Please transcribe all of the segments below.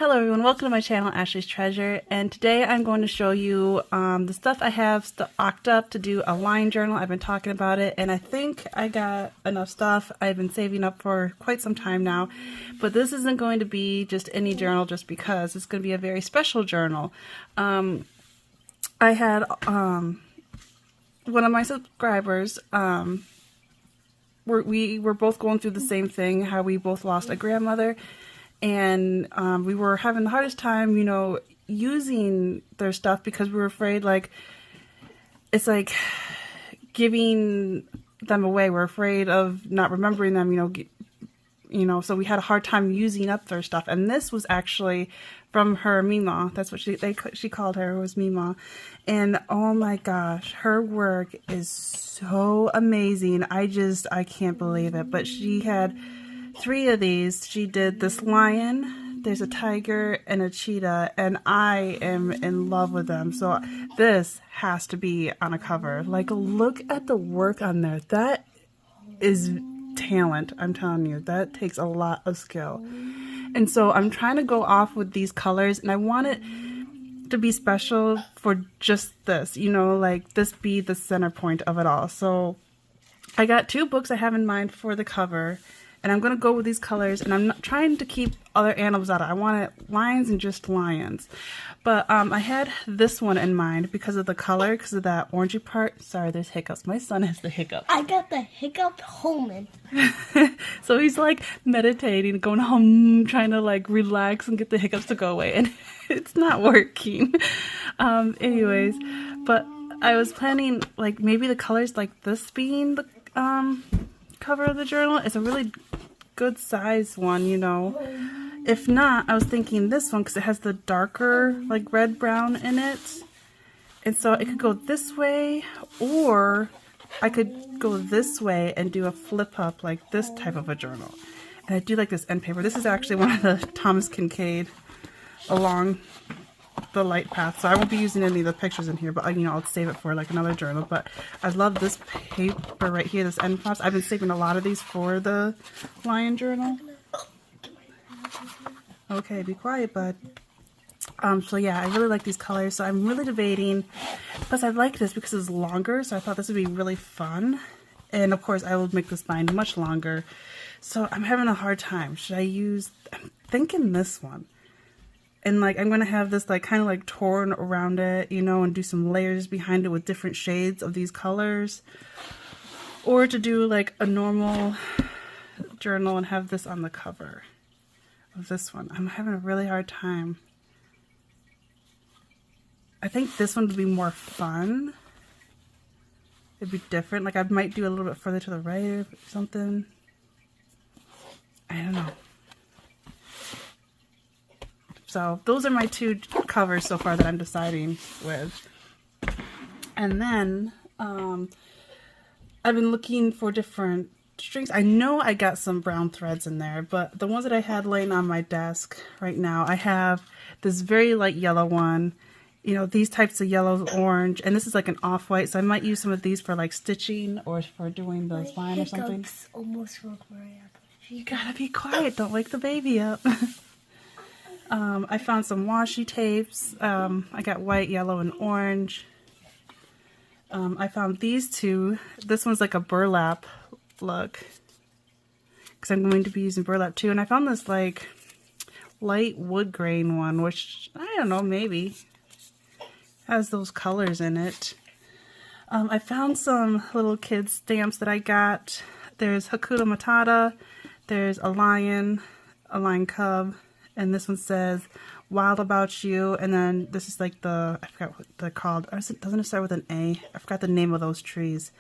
Hello everyone, welcome to my channel, Ashley's Treasure, and today I'm going to show you the stuff I have stocked up to do a line journal. I've been talking about it, and I think I got enough stuff. I've been saving up for quite some time now, but this isn't going to be just any journal just because. It's going to be a very special journal. I had one of my subscribers, we were both going through the same thing, how we both lost a grandmother. And we were having the hardest time, you know, using their stuff because we were afraid, like, it's like giving them away. We're afraid of not remembering them, so we had a hard time using up their stuff. And this was actually from her Mima. That's what she called her, was Mima. And oh my gosh, her work is so amazing. I can't believe it. But she had 3 of these. She did this lion, there's a tiger, and a cheetah, and I am in love with them. So this has to be on a cover. Like, look at the work on there. That is talent, I'm telling you. That takes a lot of skill. And so I'm trying to go off with these colors, and I want it to be special for just this, like this be the center point of it all. So I got 2 books I have in mind for the cover. And I'm going to go with these colors, and I'm not trying to keep other animals out of it. I wanted lions and just lions. But I had this one in mind because of the color, because of that orangey part. Sorry, there's hiccups. My son has the hiccup. I got the hiccup Holman. So he's like meditating, going home, trying to like relax and get the hiccups to go away. And it's not working. Anyways, but I was planning like maybe the colors like this being the cover of the journal. Is a really good size one, If not, I was thinking this one because it has the darker like red brown in it, and so it could go this way, or I could go this way and do a flip up like this type of a journal. And I do like this end paper. This is actually one of the Thomas Kinkade along the light path, so I won't be using any of the pictures in here, but I'll save it for like another journal. But I love this paper right here, this end pops. I've been saving a lot of these for the lion journal. Okay, be quiet, bud. So yeah, I really like these colors, so I'm really debating. Plus I like this because it's longer, so I thought this would be really fun. And of course I will make this bind much longer, so I'm having a hard time. Should I use, I'm thinking this one. And like I'm going to have this like kind of like torn around it, and do some layers behind it with different shades of these colors. Or to do like a normal journal and have this on the cover of this one. I'm having a really hard time. I think this one would be more fun. It'd be different. Like I might do a little bit further to the right or something. I don't know. So those are my 2 covers so far that I'm deciding with. And then I've been looking for different strings. I know I got some brown threads in there, but the ones that I had laying on my desk right now, I have this very light yellow one, these types of yellow, orange, and this is like an off-white, so I might use some of these for like stitching or for doing the spine or something. Almost woke Maria up. You gotta be quiet, don't wake the baby up. I found some washi tapes. I got white, yellow, and orange. I found these 2. This one's like a burlap look, because I'm going to be using burlap too. And I found this like light wood grain one, which I don't know, maybe has those colors in it. I found some little kids stamps that I got. There's Hakuna Matata. There's a lion cub. And this one says, Wild About You. And then this is like I forgot what they're called. Doesn't it start with an A? I forgot the name of those trees.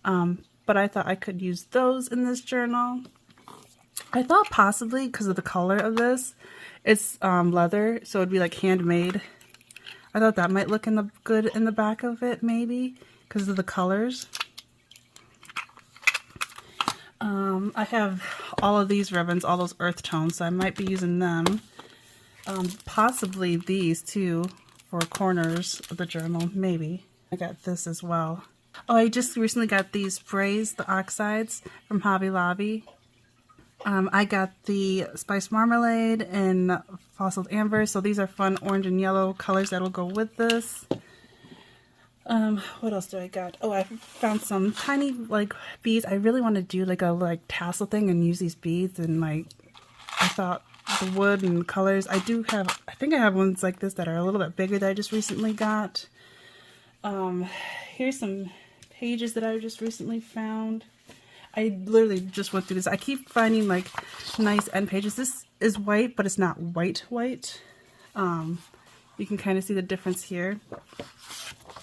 But I thought I could use those in this journal. I thought possibly, because of the color of this, it's leather, so it'd be like handmade. I thought that might look good in the back of it, maybe, because of the colors. I have all of these ribbons, all those earth tones, so I might be using them. Possibly these too for corners of the journal, maybe. I got this as well. Oh, I just recently got these sprays, the oxides from Hobby Lobby. I got the spice marmalade in Fossiled Amber. So these are fun orange and yellow colors that'll go with this. What else do I got? Oh, I found some tiny like beads. I really want to do like a tassel thing and use these beads, and like I thought the wood and colors. I think I have ones like this that are a little bit bigger that I just recently got. Here's some pages that I just recently found. I literally just went through this. I keep finding like nice end pages. This is white, but it's not white. You can kind of see the difference here.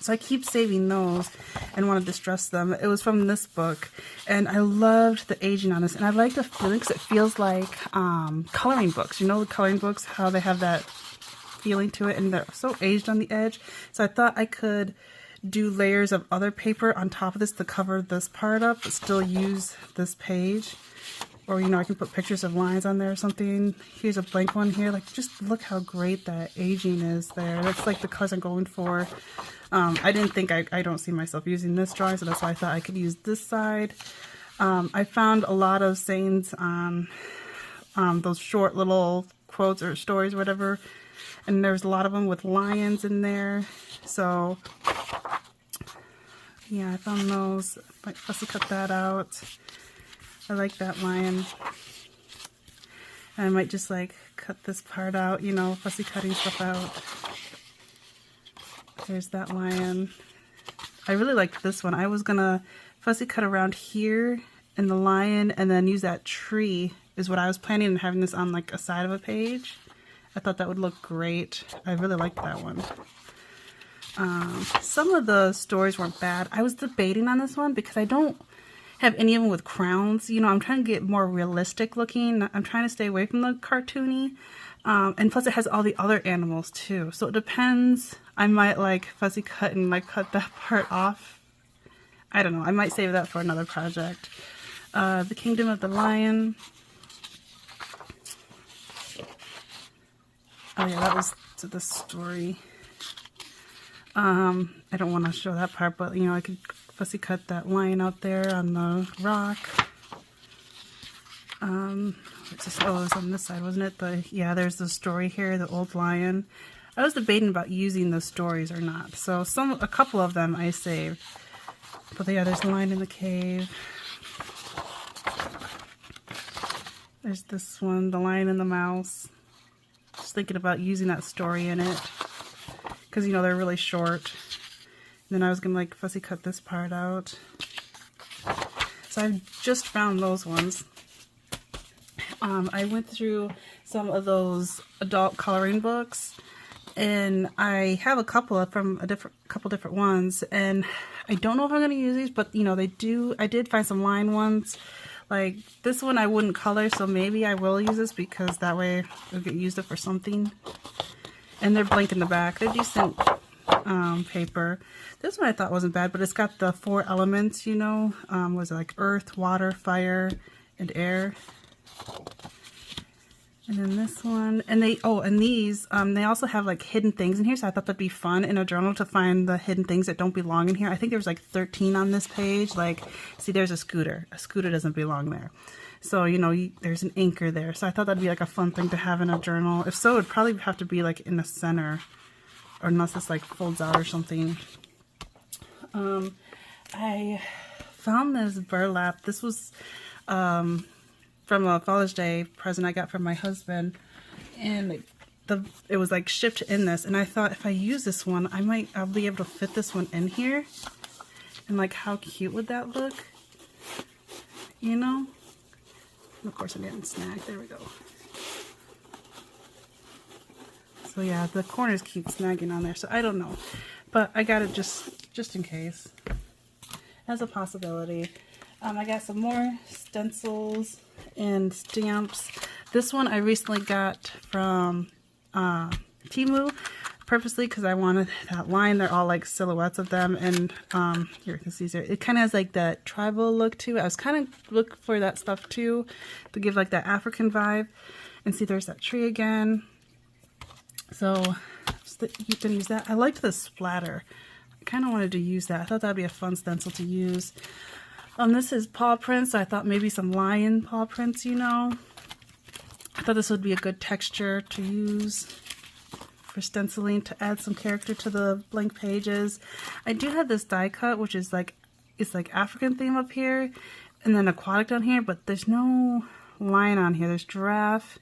So I keep saving those and want to distress them. It was from this book, and I loved the aging on this. And I like the feeling because it feels like coloring books. You know, the coloring books, how they have that feeling to it, and they're so aged on the edge. So I thought I could do layers of other paper on top of this to cover this part up, but still use this page. Or, you know, I can put pictures of lines on there or something. Here's a blank one here. Like, just look how great that aging is there. That's like the colors I'm going for. I didn't think I don't see myself using this drawing, so that's why I thought I could use this side. I found a lot of sayings on those short little quotes or stories or whatever. And there's a lot of them with lions in there. So, yeah, I found those. Might fussy cut that out. I like that lion. And I might just like cut this part out, you know, fussy cutting stuff out. There's that lion. I really like this one. I was gonna fussy cut around here in the lion and then use that tree is what I was planning on having this on like a side of a page. I thought that would look great. I really liked that one. Some of the stories weren't bad. I was debating on this one because I don't have any of them with crowns. You know, I'm trying to get more realistic looking. I'm trying to stay away from the cartoony. And plus it has all the other animals too. So it depends. I might like fussy cut and like cut that part off. I don't know. I might save that for another project. The Kingdom of the Lion. Oh yeah, that was the story. I don't want to show that part, but you know, I could fussy cut that lion out there on the rock. It's just, oh, it was on this side, wasn't it? Yeah, there's the story here, the old lion. I was debating about using those stories or not. So a couple of them I saved. But yeah, there's the lion in the cave. There's this one, the lion and the mouse. Just thinking about using that story in it. Because, you know, they're really short. And then I was going to, like, fussy cut this part out. So I just found those ones. I went through some of those adult coloring books. And I have a couple from couple different ones. And I don't know if I'm going to use these, but, you know, I did find some line ones. Like, this one I wouldn't color, so maybe I will use this because that way I'll get used up for something. And they're blank in the back. They're decent paper. This one I thought wasn't bad, but it's got the 4 elements, you know. Was it like earth, water, fire, and air? And then this one, and these, they also have like hidden things in here, so I thought that'd be fun in a journal to find the hidden things that don't belong in here. I think there's like 13 on this page. Like, see, there's a scooter. A scooter doesn't belong there. So, you know, there's an anchor there. So I thought that'd be like a fun thing to have in a journal. If so, it'd probably have to be like in the center, or unless this like folds out or something. I found this burlap. This was from a Father's Day present I got from my husband, and it was like shipped in this, and I thought if I use this one, I'll be able to fit this one in here, and like how cute would that look, you know? And of course I'm getting snagged. There we go. So yeah, the corners keep snagging on there, so I don't know, but I got it just in case as a possibility. I got some more stencils and stamps. This one I recently got from Temu purposely because I wanted that line. They're all like silhouettes of them, and here you can see there. It kind of has like that tribal look to it. I was kind of looking for that stuff too to give like that African vibe. And see, there's that tree again. So you can use that. I liked the splatter. I kind of wanted to use that. I thought that'd be a fun stencil to use. This is paw prints, so I thought maybe some lion paw prints, you know. I thought this would be a good texture to use for stenciling to add some character to the blank pages. I do have this die cut, which is like, it's like African theme up here, and then aquatic down here, but there's no lion on here. There's giraffe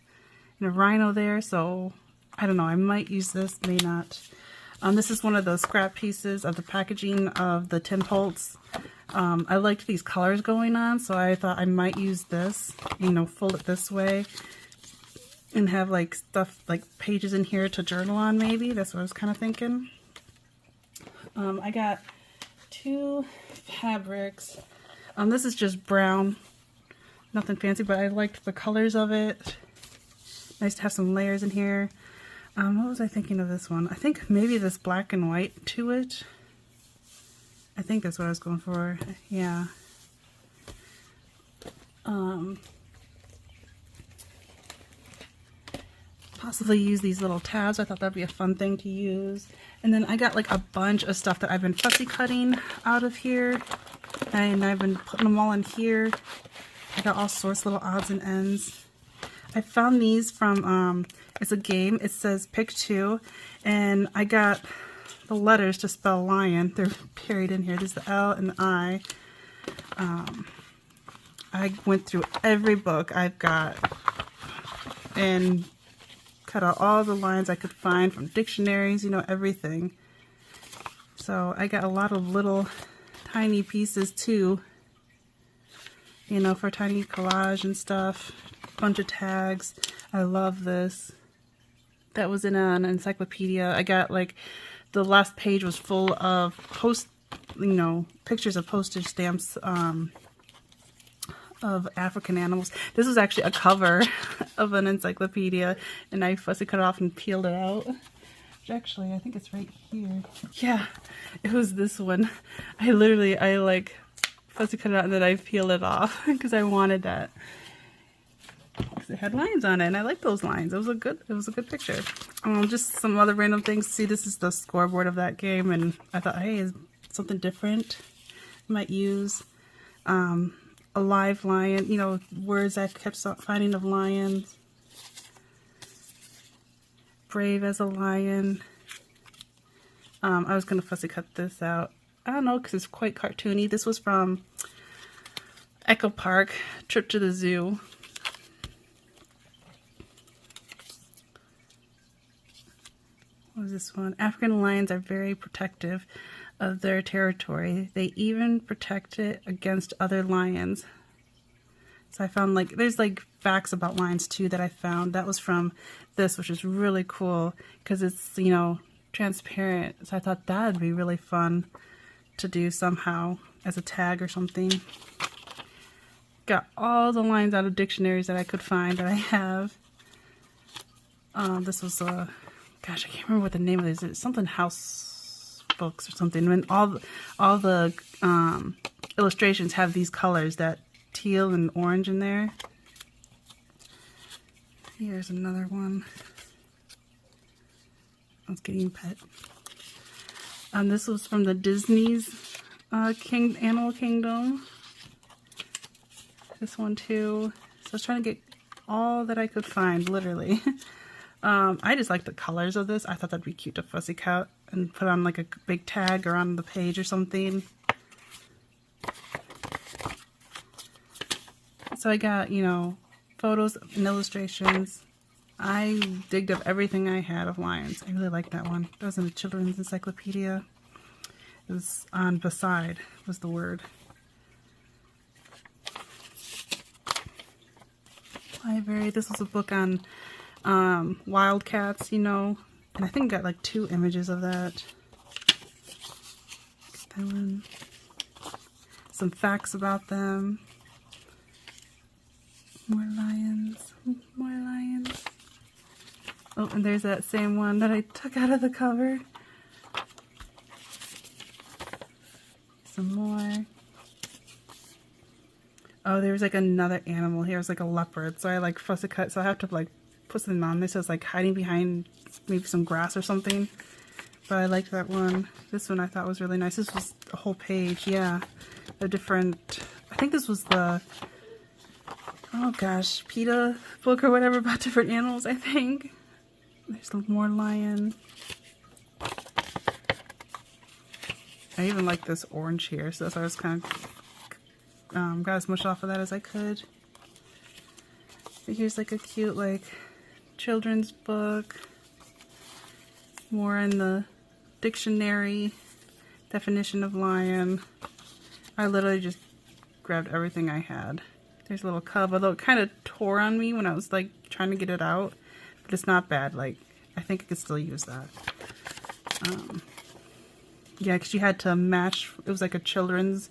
and a rhino there, so I don't know. I might use this, may not. This is one of those scrap pieces of the packaging of the Tim Holtz. I liked these colors going on, so I thought I might use this, you know, fold it this way and have like stuff, like pages in here to journal on maybe. That's what I was kind of thinking. I got 2 fabrics. This is just brown, nothing fancy, but I liked the colors of it. Nice to have some layers in here. What was I thinking of this one? I think maybe this black and white to it. I think that's what I was going for. Yeah. Possibly use these little tabs. I thought that'd be a fun thing to use. And then I got like a bunch of stuff that I've been fussy cutting out of here. And I've been putting them all in here. I got all sorts of little odds and ends. I found these from, it's a game. It says pick 2. And I got the letters to spell lion. They're buried in here. There's the L and the I. I went through every book I've got and cut out all the lines I could find from dictionaries, you know, everything. So I got a lot of little tiny pieces too, you know, for tiny collage and stuff. Bunch of tags. I love this. That was in an encyclopedia. I got like the last page was full of pictures of postage stamps of African animals. This was actually a cover of an encyclopedia, and I fussy cut it off and peeled it out. Which actually, I think it's right here. Yeah, it was this one. I like fussy cut it out and then I peeled it off because I wanted that. It had lines on it, and I like those lines. It was a good picture. Just some other random things. See, this is the scoreboard of that game, and I thought, hey, is something different I might use. A live lion, you know, words I kept finding of lions. Brave as a lion. I was gonna fussy cut this out. I don't know, because it's quite cartoony. This was from Echo Park, Trip to the Zoo. What was this one? African lions are very protective of their territory. They even protect it against other lions. So I found like, there's like facts about lions too that I found. That was from this, which is really cool because it's, you know, transparent. So I thought that'd be really fun to do somehow as a tag or something. Got all the lines out of dictionaries that I could find that I have. This was gosh, I can't remember what the name of it is. It's something House Books or something. And all the illustrations have these colors, that teal and orange in there. Here's another one. I was getting pet. This was from the Disney's Animal Kingdom. This one too. So I was trying to get all that I could find, literally. I just like the colors of this. I thought that'd be cute to fussy cut and put on like a big tag or on the page or something. So I got, you know, photos and illustrations. I digged up everything I had of lions. I really liked that one. That was in the children's encyclopedia. It was on beside was the word. Library. This was a book on wildcats, you know, and I think I got like 2 images of that. That one. Some facts about them. More lions. More lions. Oh, and there's that same one that I took out of the cover. Some more. Oh, there's like another animal here. It's like a leopard. So I like fussy cut. So I have to like put something on this. So it's like hiding behind maybe some grass or something. But I like that one. This one I thought was really nice. This was a whole page. Yeah. A different, I think this was the oh gosh, PETA book or whatever about different animals, I think. There's more lion. I even like this orange here, so that's why I was kind of got as much off of that as I could. But here's like a cute like children's book. More in the dictionary definition of lion. I literally just grabbed everything I had. There's a little cub, although it kind of tore on me when I was like trying to get it out, but it's not bad. Like, I think I could still use that. Yeah, because you had to match. It was like a children's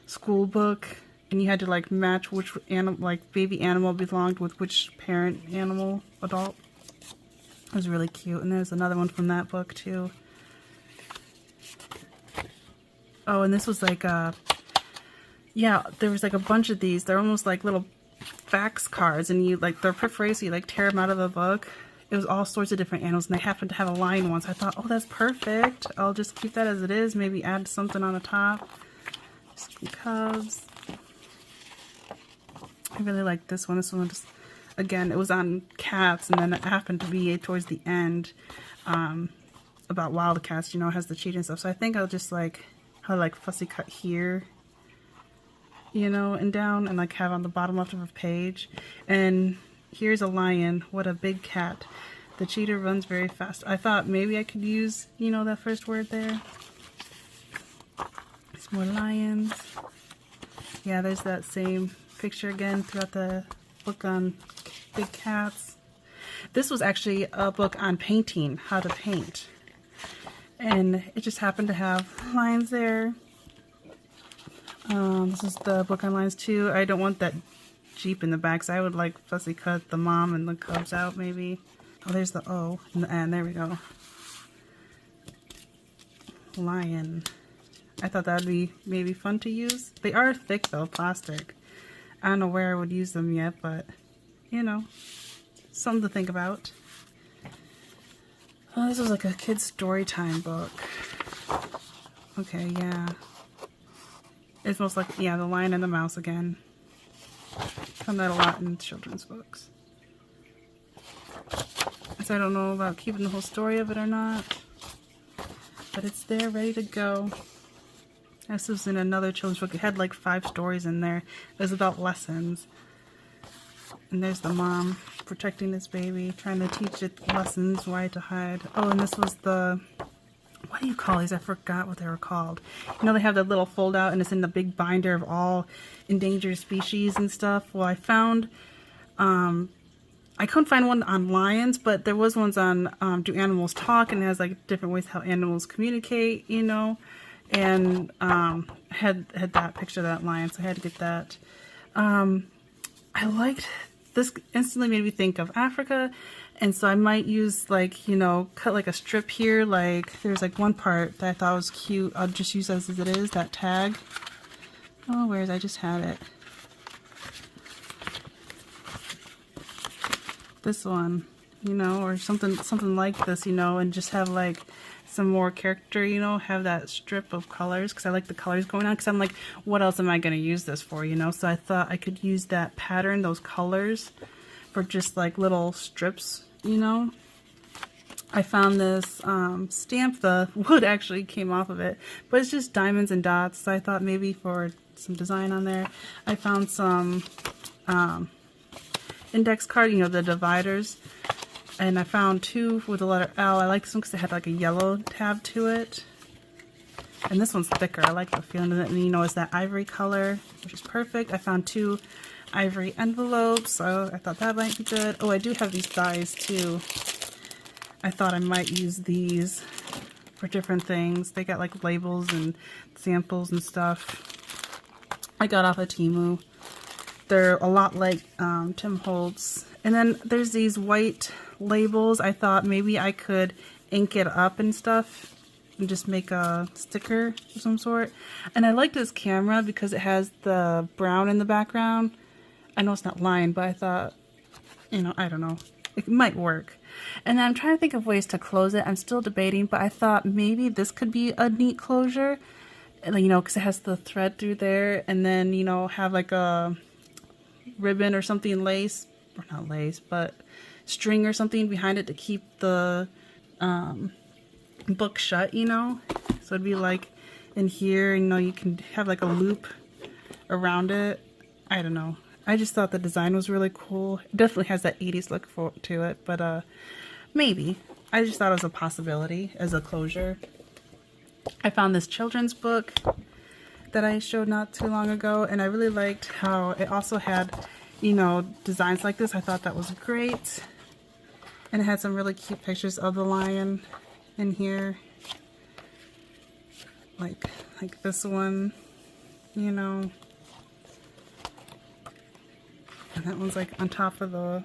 school book, and you had to like match which animal, like baby animal, belonged with which parent animal, adult. It was really cute. And there's another one from that book too. Oh, and this was like yeah, there was like a bunch of these. They're almost like little fax cards, and you like they're perforated, so you like tear them out of the book. It was all sorts of different animals, and they happened to have a lion one, so I thought, oh, that's perfect. I'll just keep that as it is, maybe add something on the top. Some cubs. I really like this one. This one just, again, it was on cats, and then it happened to be towards the end about wildcats, you know, it has the cheetah and stuff. So I think I'll just like, how like fussy cut here, you know, and down, and like have on the bottom left of a page. And here's a lion. What a big cat. The cheetah runs very fast. I thought maybe I could use, you know, that first word there. Some more lions. Yeah, there's that same picture again throughout the book on big cats. This was actually a book on painting, how to paint. And it just happened to have lines there. This is the book on lines too. I don't want that Jeep in the back, so I would like fussy cut the mom and the cubs out maybe. Oh, there's the O and the N. There we go. Lion. I thought that would be maybe fun to use. They are thick though, plastic. I don't know where I would use them yet, but you know, something to think about. Oh, this was like a kid's story time book. Okay, yeah. It's most like, yeah, the lion and the mouse again. Found that a lot in children's books. So I don't know about keeping the whole story of it or not, but it's there ready to go. This was in another children's book. It had like 5 stories in there. It was about lessons. And there's the mom protecting this baby, trying to teach it lessons, why to hide. Oh, and this was the, what do you call these? I forgot what they were called. You know, they have that little fold out and it's in the big binder of all endangered species and stuff. Well, I found, I couldn't find one on lions, but there was ones on Do Animals Talk, and it has like different ways how animals communicate, you know. And had that picture of that lion, so I had to get that. I liked this, instantly made me think of Africa, and so I might use like, you know, cut like a strip here. Like there's like one part that I thought was cute. I'll just use as it is, that tag. Oh, where is I just had it. This one, you know, or something like this, you know, and just have like some more character, you know, have that strip of colors, because I like the colors going on, because I'm like, what else am I going to use this for, you know? So I thought I could use that pattern, those colors, for just like little strips, you know. I found this stamp. The wood actually came off of it, but it's just diamonds and dots, so I thought maybe for some design on there. I found some index card, you know, the dividers. And I found 2 with the letter L. I like this one because it had like a yellow tab to it. And this one's thicker. I like the feeling of it. And you know, it's that ivory color, which is perfect. I found 2 ivory envelopes, so I thought that might be good. Oh, I do have these dies too. I thought I might use these for different things. They got like labels and samples and stuff. I got off of Temu. They're a lot like Tim Holtz. And then there's these white labels. I thought maybe I could ink it up and stuff and just make a sticker of some sort. And I like this camera because it has the brown in the background. I know it's not lined, but I thought, you know, I don't know. It might work. And then I'm trying to think of ways to close it. I'm still debating, but I thought maybe this could be a neat closure. You know, because it has the thread through there. And then, you know, have like a ribbon or something, lace, or not lace, but string or something behind it to keep the book shut, you know. So it'd be like in here, you know, you can have like a loop around it. I don't know. I just thought the design was really cool. It definitely has that 80s look to it, but maybe. I just thought it was a possibility as a closure. I found this children's book that I showed not too long ago, and I really liked how it also had, you know, designs like this. I thought that was great. And it had some really cute pictures of the lion in here. Like this one, you know. And that one's like on top of the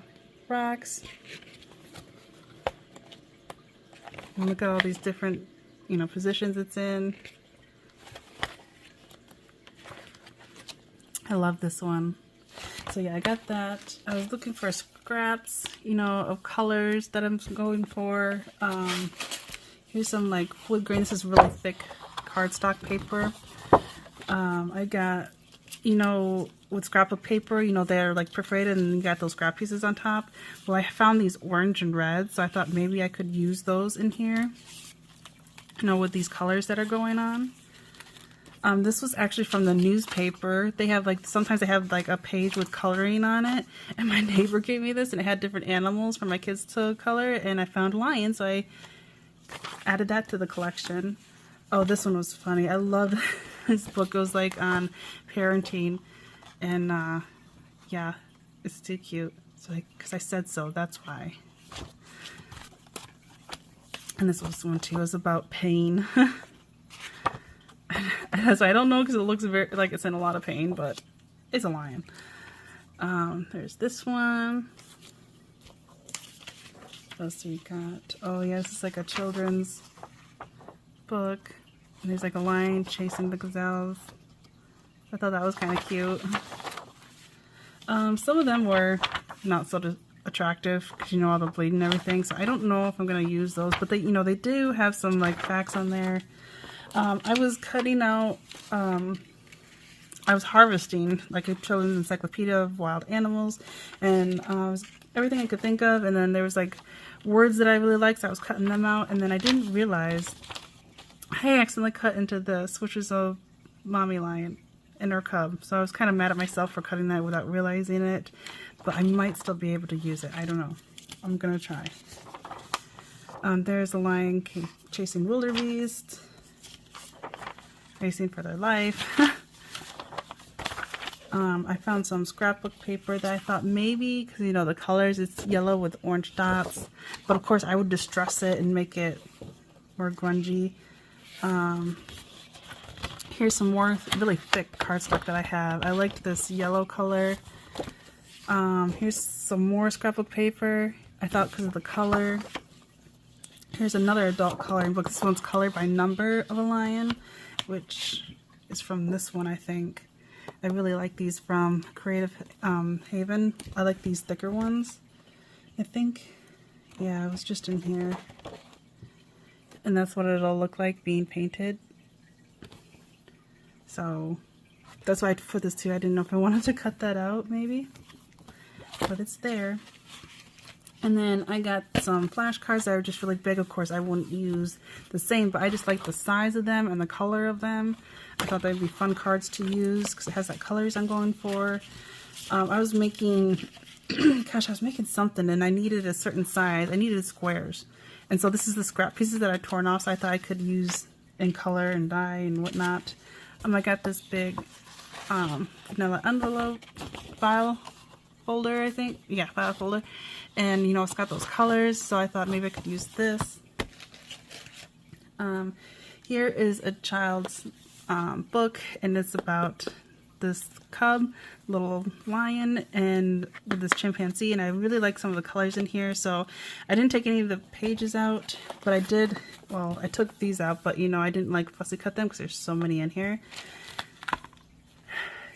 rocks. And look at all these different, you know, positions it's in. I love this one. So yeah, I got that. I was looking for scraps, you know, of colors that I'm going for. Here's some like wood grain. This is really thick cardstock paper. I got, you know, with scrapbook paper, you know, they're like perforated and you got those scrap pieces on top. Well, I found these orange and red, so I thought maybe I could use those in here, you know, with these colors that are going on. This was actually from the newspaper. They have like, sometimes they have like a page with coloring on it, and my neighbor gave me this and it had different animals for my kids to color, and I found lions, so I added that to the collection. Oh, this one was funny. I loved this book. It was like on parenting, and yeah, it's too cute. So because I said so, that's why. And this was one too. It was about pain. So I don't know because it looks very like it's in a lot of pain, but it's a lion. There's this one. What else do we got? Oh yeah, this is like a children's book. And there's like a lion chasing the gazelles. I thought that was kind of cute. Some of them were not so attractive because, you know, all the bleed and everything. So I don't know if I'm going to use those, but they, you know, they do have some like facts on there. I was cutting out, I was harvesting like a children's encyclopedia of wild animals, and everything I could think of, and then there was like words that I really liked, so I was cutting them out, and then I didn't realize I accidentally cut into this, which is a mommy lion and her cub. So I was kind of mad at myself for cutting that without realizing it, but I might still be able to use it. I don't know. I'm gonna try. There's a lion chasing wildebeest, racing for their life. I found some scrapbook paper that I thought maybe, because you know the colors, it's yellow with orange dots, but of course I would distress it and make it more grungy. Here's some more really thick cardstock that I have. I liked this yellow color. Here's some more scrapbook paper. I thought because of the color. Here's another adult coloring book. This one's colored by number of a lion, which is from this one, I think. I really like these from Creative Haven. I like these thicker ones, I think. Yeah, it was just in here. And that's what it'll look like being painted. So that's why I put this too. I didn't know if I wanted to cut that out maybe, but it's there. And then I got some flashcards that are just really big. Of course, I wouldn't use the same, but I just like the size of them and the color of them. I thought they'd be fun cards to use because it has that colors I'm going for. I was making, gosh, I was making something and I needed a certain size. I needed squares. And so this is the scrap pieces that I torn off, so I thought I could use in color and dye and whatnot. I got this big vanilla envelope file folder, I think. Yeah, file folder. And, you know, it's got those colors, so I thought maybe I could use this. Here is a child's book, and it's about this cub, little lion, and with this chimpanzee, and I really like some of the colors in here, so I didn't take any of the pages out, but I did, well, I took these out, but, you know, I didn't like fussy cut them because there's so many in here.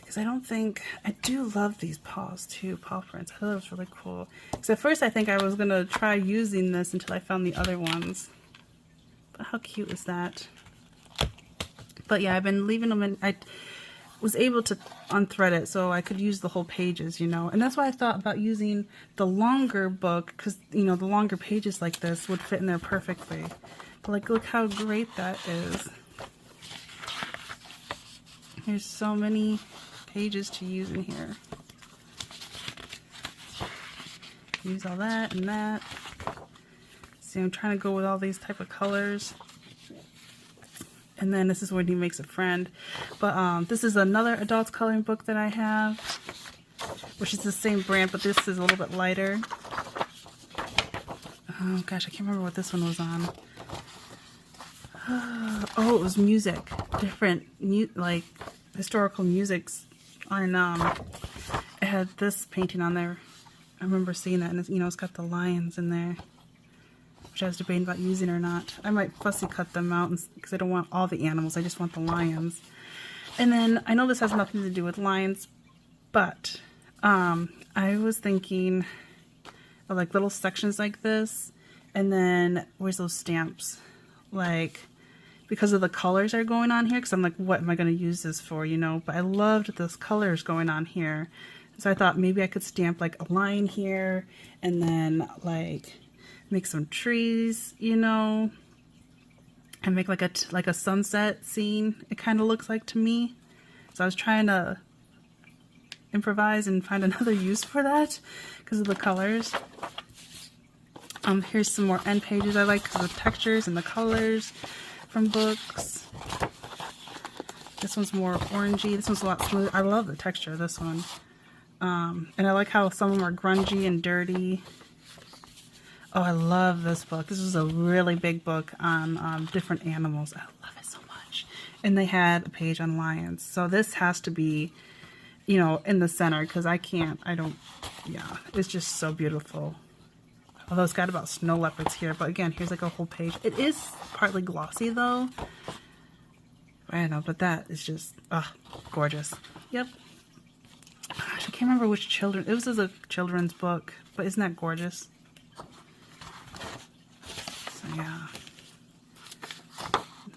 Because I don't think, I do love these paws too, paw prints. I thought it was really cool. Because at first I think I was going to try using this until I found the other ones. But how cute is that? But yeah, I've been leaving them in, was able to unthread it so I could use the whole pages, you know. And that's why I thought about using the longer book, because, you know, the longer pages like this would fit in there perfectly. But like, look how great that is. There's so many pages to use in here. Use all that and that. See, I'm trying to go with all these type of colors. And then this is when he makes a friend. But this is another adults coloring book that I have, which is the same brand, but this is a little bit lighter. Oh gosh, I can't remember what this one was on. Oh, it was music. Different, like, historical musics. And it had this painting on there. I remember seeing that, and it's, you know, it's got the lions in there, which I was debating about using or not. I might fussy cut them out because I don't want all the animals. I just want the lions. And then I know this has nothing to do with lions, but I was thinking of like little sections like this, and then where's those stamps? Like, because of the colors that are going on here, because I'm like, what am I going to use this for, you know? But I loved those colors going on here. So I thought maybe I could stamp like a line here, and then like make some trees, you know, and make like a sunset scene, it kind of looks like to me. So I was trying to improvise and find another use for that because of the colors. Here's some more end pages I like because of the textures and the colors from books. This one's more orangey. This one's a lot smoother. I love the texture of this one. And I like how some of them are grungy and dirty. Oh, I love this book. This was a really big book on different animals. I love it so much. And they had a page on lions. So this has to be, you know, in the center because yeah, it's just so beautiful. Although it's got about snow leopards here. But again, here's like a whole page. It is partly glossy though. I don't know, but that is just, gorgeous. Yep. Gosh, I can't remember which children. It was a children's book, but isn't that gorgeous? So yeah,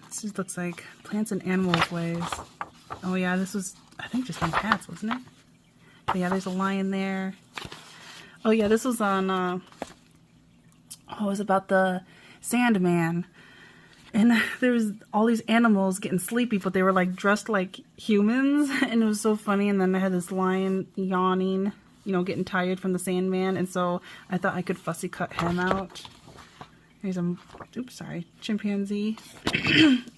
this just looks like Plants and Animals Ways. Oh yeah, this was, I think, just on cats, wasn't it? But yeah, there's a lion there. Oh yeah, this was on. It was about the Sandman. And there was all these animals getting sleepy, but they were like dressed like humans, and it was so funny. And then I had this lion yawning, you know, getting tired from the Sandman, and so I thought I could fussy cut him out. Here's a, chimpanzee.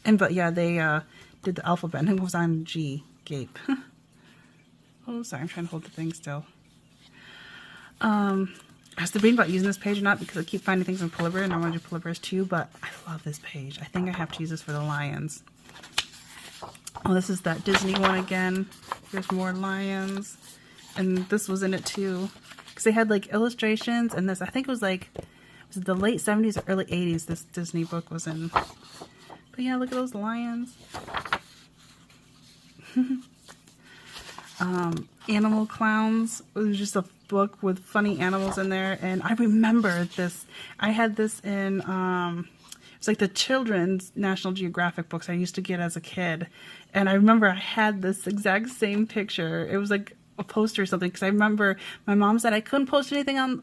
But yeah, they did the alphabet, and it was on G, gape. Oh, sorry, I'm trying to hold the thing still. I was debating about using this page or not because I keep finding things in Pull-A-Bear and I want to do Pull-A-Bears too, but I love this page. I think I have to use this for the lions. Oh, this is that Disney one again. There's more lions. And this was in it too. Because they had like illustrations and this, I think it was like, was it the late 70s or early 80s this Disney book was in. But yeah, look at those lions. Animal Clowns. It was just a book with funny animals in there, and I remember this. I had this in it's like the children's National Geographic books I used to get as a kid, and I remember I had this exact same picture. It was like a poster or something, because I remember my mom said I couldn't post anything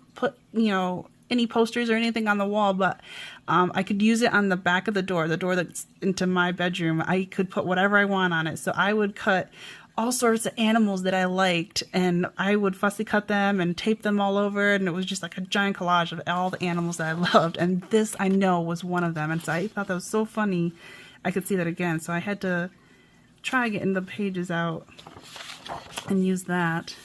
any posters or anything on the wall, but I could use it on the back of the door that's into my bedroom. I could put whatever I want on it. So I would cut all sorts of animals that I liked, and I would fussy cut them and tape them all over, and it was just like a giant collage of all the animals that I loved, and this I know was one of them, and so I thought that was so funny I could see that again, so I had to try getting the pages out and use that.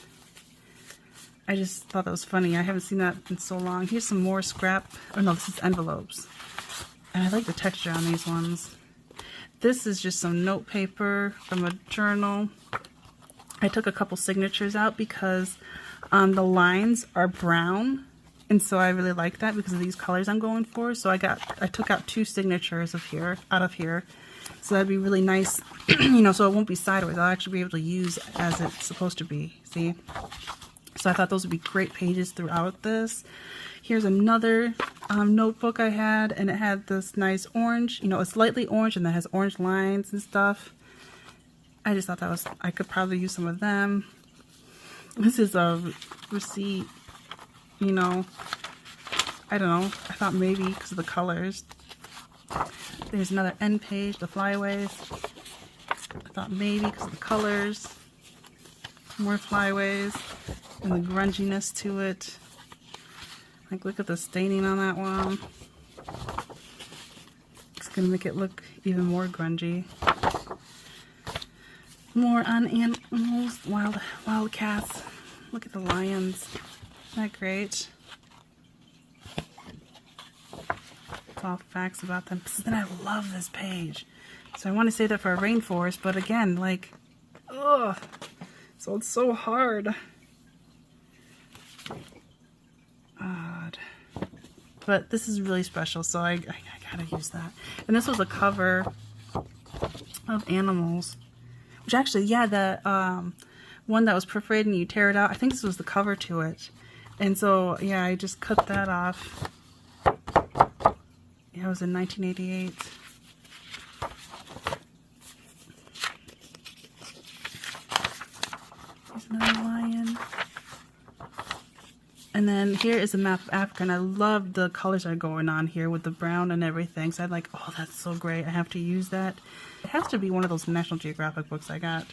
I just thought that was funny. I haven't seen that in so long. Here's some more scrap. Oh no, this is envelopes, and I like the texture on these ones. This is just some note paper from a journal. I took a couple signatures out because the lines are brown, and so I really like that because of these colors I'm going for. So I took out 2 signatures out of here. So that'd be really nice, you know, so it won't be sideways. I'll actually be able to use as it's supposed to be. See? So I thought those would be great pages throughout this. Here's another notebook I had, and it had this nice orange, you know, it's lightly orange and that has orange lines and stuff. I just thought that was, I could probably use some of them. This is a receipt, you know, I don't know, I thought maybe because of the colors. There's another end page, the flyaways. I thought maybe because of the colors. More flyaways and the grunginess to it. Like, look at the staining on that one. It's gonna make it look even more grungy. More on animals, wild cats. Look at the lions. Isn't that great? It's all facts about them. Then I love this page. So I want to say that for a rainforest, but again, like, ugh. So it's so hard. Odd. But this is really special, so I gotta use that. And this was a cover of animals. Which actually, yeah, the one that was perforated and you tear it out, I think this was the cover to it. And so, yeah, I just cut that off. Yeah, it was in 1988. There's another lion. And then here is a map of Africa, and I love the colors that are going on here with the brown and everything. So I'm like, oh, that's so great. I have to use that. It has to be one of those National Geographic books I got.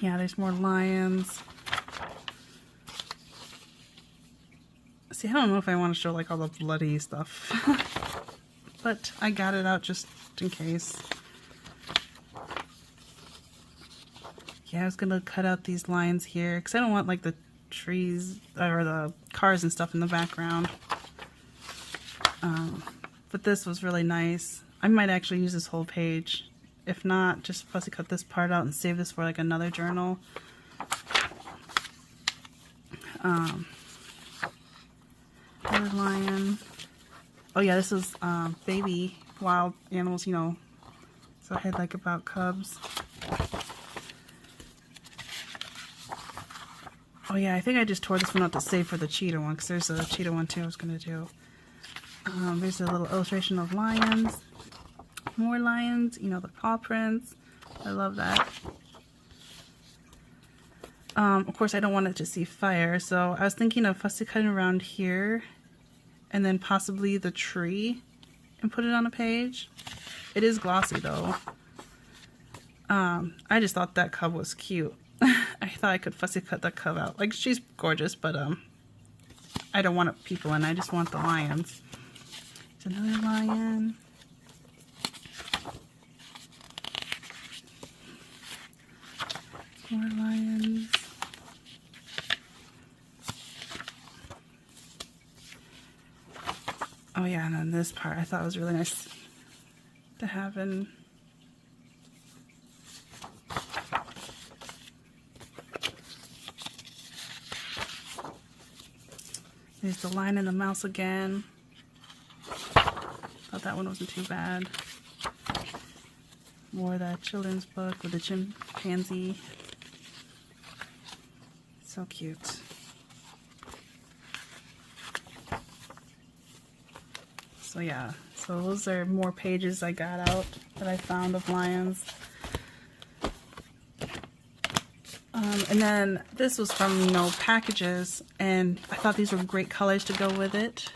Yeah, there's more lions. See, I don't know if I want to show like all the bloody stuff. But I got it out just in case. Yeah, I was going to cut out these lines here because I don't want like the trees or the cars and stuff in the background. But this was really nice. I might actually use this whole page. If not, just fussy cut this part out and save this for like another journal. Another lion. Oh yeah, this is baby wild animals, you know. So I had like about cubs. Oh yeah, I think I just tore this one out to save for the cheetah one, because there's a cheetah one too I was going to do. There's a little illustration of lions. More lions, you know, the paw prints. I love that. Of course, I don't want it to see fire, so I was thinking of fussy cutting around here, and then possibly the tree, and put it on a page. It is glossy though. I just thought that cub was cute. I thought I could fussy cut that cub out. Like, she's gorgeous, but I don't want people in. I just want the lions. There's another lion. More lions. Oh yeah, and then this part I thought was really nice to have in. There's the lion and the mouse again. Thought that one wasn't too bad. More of that children's book with the chimpanzee. So cute. So yeah, so those are more pages I got out that I found of lions. And then this was from, you know, packages, and I thought these were great colors to go with it.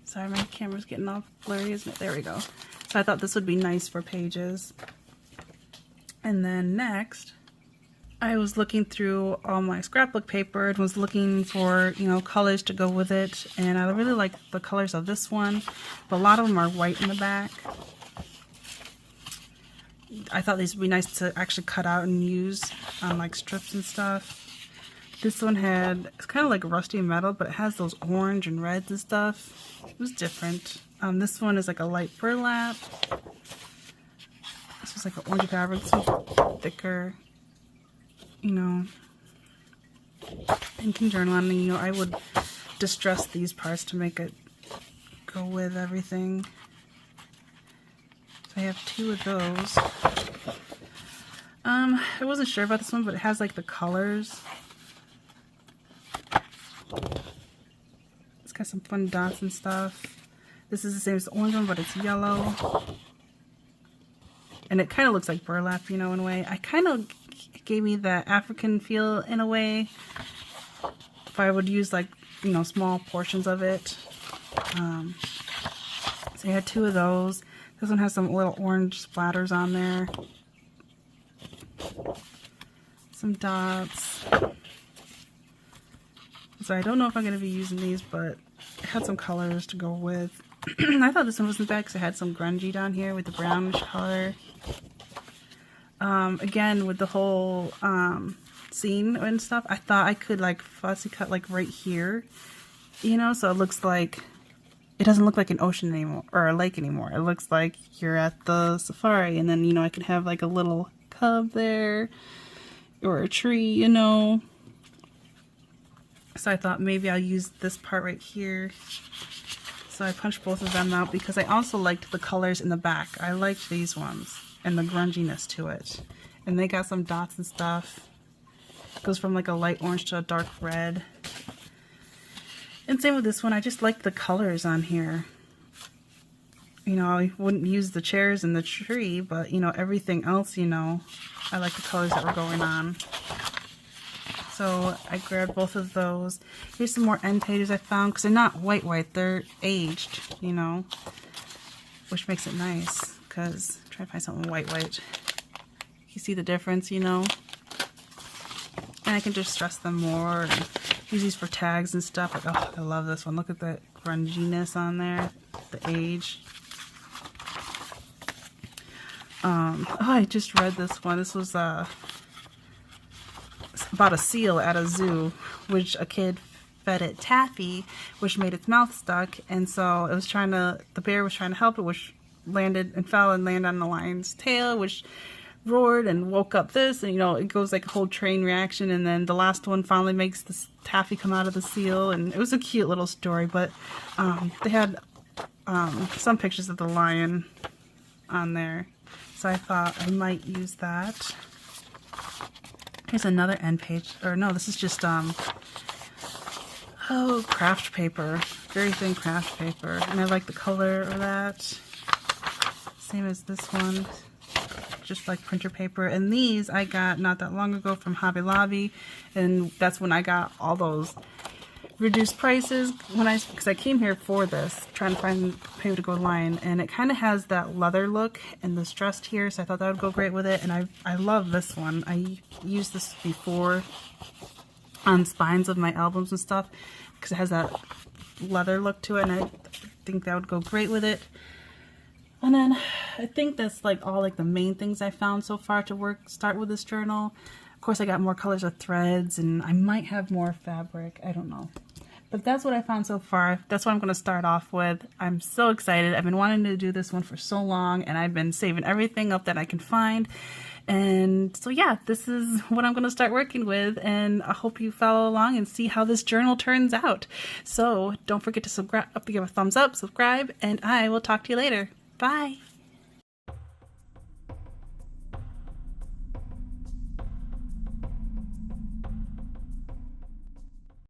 Sorry, my camera's getting all blurry, isn't it? There we go. So I thought this would be nice for pages. And then next, I was looking through all my scrapbook paper and was looking for, you know, colors to go with it. And I really like the colors of this one, but a lot of them are white in the back. I thought these would be nice to actually cut out and use on like strips and stuff. This one it's kind of like rusty metal, but it has those orange and reds and stuff. It was different. This one is like a light burlap. This was like an orange fabric, so thicker, you know. And can journal on, and you know, I would distress these parts to make it go with everything. I have two of those. I wasn't sure about this one, but it has like the colors. It's got some fun dots and stuff. This is the same as the orange one, but it's yellow. And it kind of looks like burlap, you know, in a way. I kind of gave me the African feel in a way. If I would use like, you know, small portions of it. So I had 2 of those. This one has some little orange splatters on there. Some dots. So I don't know if I'm going to be using these, but I had some colors to go with. I thought this one wasn't bad because it had some grungy down here with the brownish color. Again, with the whole scene and stuff, I thought I could like fussy cut like right here, you know, so it looks like, it doesn't look like an ocean anymore, or a lake anymore. It looks like you're at the safari, and then, you know, I could have like a little cub there, or a tree, you know. So I thought maybe I'll use this part right here. So I punched both of them out because I also liked the colors in the back. I liked these ones and the grunginess to it. And they got some dots and stuff. It goes from like a light orange to a dark red. And same with this one. I just like the colors on here. You know, I wouldn't use the chairs and the tree, but, you know, everything else, you know, I like the colors that were going on. So I grabbed both of those. Here's some more end pages I found, because they're not white, they're aged, you know, which makes it nice, because I'm trying to find something white. You see the difference, you know? And I can just stress them more and use these for tags and stuff. Like, oh, I love this one. Look at the grunginess on there, the age. Oh, I just read this one. This was about a seal at a zoo, which a kid fed it taffy, which made its mouth stuck, and so it was trying to, the bear was trying to help it, which landed and fell and landed on the lion's tail, which roared and woke up this, and, you know, it goes like a whole train reaction, and then the last one finally makes this taffy come out of the seal, and it was a cute little story. But they had some pictures of the lion on there, so I thought I might use that. Here's another end page, or no, this is just craft paper, very thin craft paper, and I like the color of that. Same as this one, just like printer paper. And these I got not that long ago from Hobby Lobby, and that's when I got all those reduced prices because I came here for this, trying to find paper to go line, and it kind of has that leather look and the stressed here, so I thought that would go great with it. And I love this one. I used this before on spines of my albums and stuff because it has that leather look to it, and I think that would go great with it. And then I think that's like all like the main things I found so far to start with this journal. Of course, I got more colors of threads, and I might have more fabric. I don't know. But that's what I found so far. That's what I'm going to start off with. I'm so excited. I've been wanting to do this one for so long, and I've been saving everything up that I can find. And so yeah, this is what I'm going to start working with, and I hope you follow along and see how this journal turns out. So don't forget to subscribe, give a thumbs up, subscribe, and I will talk to you later. Bye!